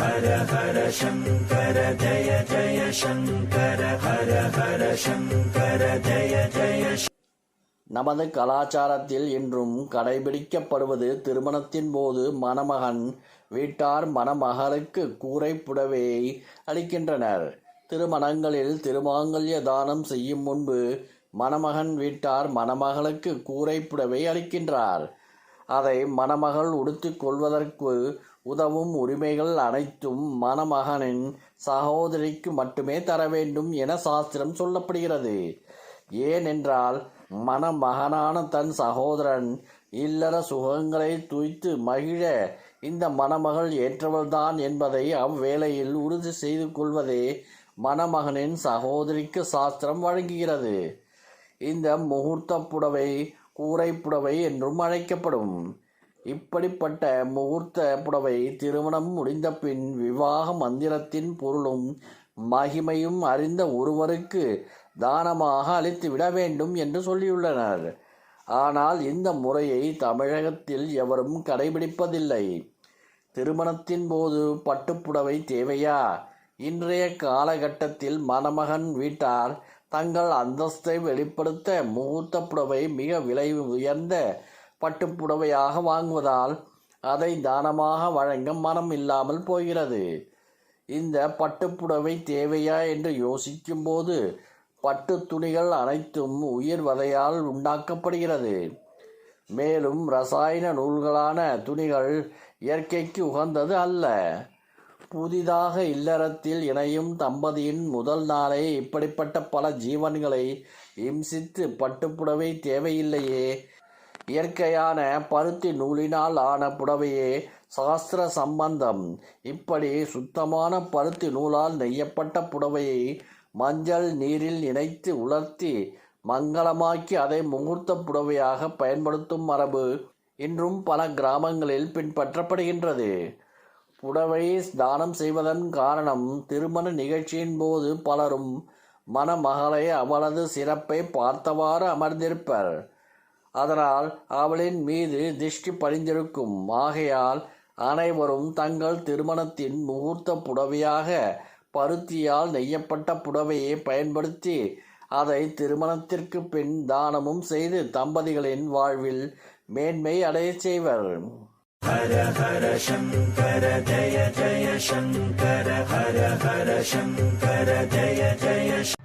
ஹர ஹர சங்கர ஜய ஜய சங்கர ஹர ஹர சங்கர ஜய ஜய. நமது கலாச்சாரத்தில் இன்றும் கடைபிடிக்கப்படுவது திருமணத்தின் போது மணமகன் வீட்டார் மணமகளுக்கு கூரை புடவையை அளிக்கின்றனர். திருமணங்களில் திருமாங்கல்ய தானம் செய்யும் முன்பு மணமகன் வீட்டார் மணமகளுக்கு கூரை புடவை அளிக்கின்றார். அதை மணமகள் உடுத்திக் கொள்வதற்கு உதவும் உரிமைகள் அனைத்தும் மணமகனின் சகோதரிக்கு மட்டுமே தர வேண்டும் என சாஸ்திரம் சொல்லப்படுகிறது. ஏனென்றால் மணமகனான தன் சகோதரன் இல்லற சுகங்களை துய்த்து மகிழ இந்த மணமகள் ஏற்றவள்தான் என்பதை அவ்வேளையில் உறுதி செய்து கொள்வதே மணமகனின் சகோதரிக்கு சாஸ்திரம் வழங்குகிறது. இந்த முகூர்த்த புடவை கூரை புடவை என்றும் அழைக்கப்படும். இப்படிப்பட்ட முகூர்த்த புடவை திருமணம் முடிந்த பின் விவாக மந்திரத்தின் பொருளும் மகிமையும் அறிந்த ஒருவருக்கு தானமாக அளித்துவிட வேண்டும் என்று சொல்லியுள்ளனர். ஆனால் இந்த முறையை தமிழகத்தில் எவரும் கடைபிடிப்பதில்லை. திருமணத்தின் போது பட்டுப்புடவை தேவையா? இன்றைய காலகட்டத்தில் மணமகன் வீட்டார் தங்கள் அந்தஸ்தை வெளிப்படுத்த முகூர்த்த புடவை மிக விலை உயர்ந்த பட்டுப்புடவையாக வாங்குவதால் அதை தானமாக வழங்க மனம் இல்லாமல் போகிறது. இந்த பட்டுப்புடவை தேவையா என்று யோசிக்கும் போது பட்டு துணிகள் அனைத்தும் உயிர் வதையால் உண்டாக்கப்படுகிறது. மேலும் ரசாயன நூல்களான துணிகள் இயற்கைக்கு உகந்தது அல்ல. புதிதாக இல்லறத்தில் இணையும் தம்பதியின் முதல் நாளே இப்படிப்பட்ட பல ஜீவன்களை இம்சித்து பட்டுப்புடவை தேவையில்லையே. இயற்கையான பருத்தி நூலினால் ஆன புடவையே சாஸ்திர சம்பந்தம். இப்படி சுத்தமான பருத்தி நூலால் நெய்யப்பட்ட புடவையை மஞ்சள் நீரில் நினைத்து உலர்த்தி மங்களமாக்கி அதை முகூர்த்த புடவையாக பயன்படுத்தும் மரபு இன்றும் பல கிராமங்களில் பின்பற்றப்படுகின்றது. புடவை தானம் செய்வதன் காரணம் திருமண நிகழ்ச்சியின் போது பலரும் மணமகளை அவளது சிறப்பை பார்த்தவாறு அமர்ந்திருப்பர். அதனால் அவளின் மீது திருஷ்டி படிந்திருக்கும். ஆகையால் அனைவரும் தங்கள் திருமணத்தின் முகூர்த்த புடவையாக பருத்தியால் நெய்யப்பட்ட புடவையை பயன்படுத்தி அதை திருமணத்திற்கு பின் தானமும் செய்து தம்பதிகளின் வாழ்வில் மேன்மை அடைய செய்வர். ஹர ஹர சங்கர ஜய ஜய சங்கர ஹர ஹர சங்கர ஜய ஜய.